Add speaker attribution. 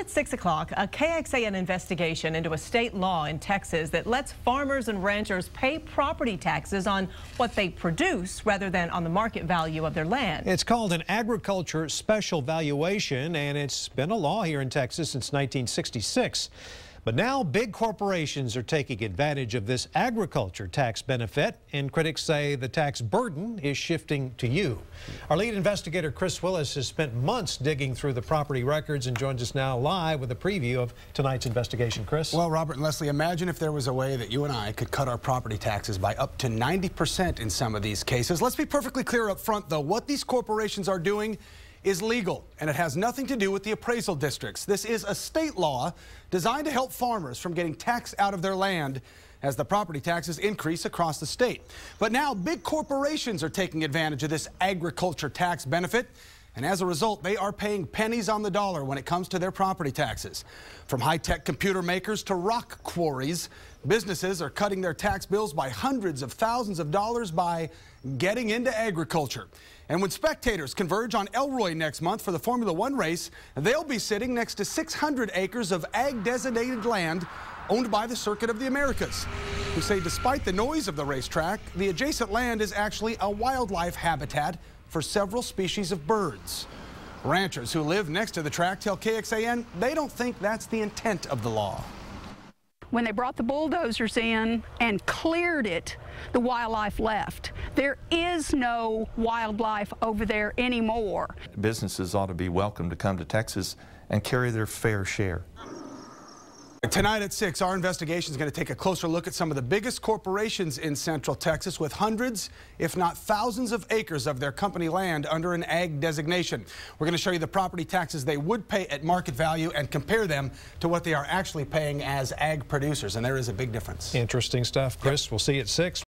Speaker 1: at 6 o'clock, a KXAN investigation into a state law in Texas that lets farmers and ranchers pay property taxes on what they produce rather than on the market value of their land.
Speaker 2: It's called an agriculture special valuation, and it's been a law here in Texas since 1966. But now big corporations are taking advantage of this agriculture tax benefit, and critics say the tax burden is shifting to you. Our lead investigator, Chris Willis, has spent months digging through the property records and joins us now live with a preview of tonight's investigation. Chris?
Speaker 3: Well, Robert and Leslie, imagine if there was a way that you and I could cut our property taxes by up to 90% in some of these cases. Let's be perfectly clear up front, though. What these corporations are doing is legal, and it has nothing to do with the appraisal districts. This is a state law designed to help farmers from getting taxed out of their land as the property taxes increase across the state. But now big corporations are taking advantage of this agriculture tax benefit, and as a result, they are paying pennies on the dollar when it comes to their property taxes. From high-tech computer makers to rock quarries, businesses are cutting their tax bills by hundreds of thousands of dollars by getting into agriculture. And when spectators converge on Elroy next month for the Formula One race, they'll be sitting next to 600 acres of ag-designated land owned by the Circuit of the Americas, who say despite the noise of the racetrack, the adjacent land is actually a wildlife habitat for several species of birds. Ranchers who live next to the track tell KXAN they don't think that's the intent of the law.
Speaker 4: When they brought the bulldozers in and cleared it, the wildlife left. There is no wildlife over there anymore.
Speaker 5: Businesses ought to be welcome to come to Texas and carry their fair share.
Speaker 3: Tonight at 6, our investigation is going to take a closer look at some of the biggest corporations in Central Texas with hundreds, if not thousands of acres of their company land under an ag designation. We're going to show you the property taxes they would pay at market value and compare them to what they are actually paying as ag producers, and there is a big difference.
Speaker 2: Interesting stuff, Chris. Yep. We'll see you at 6.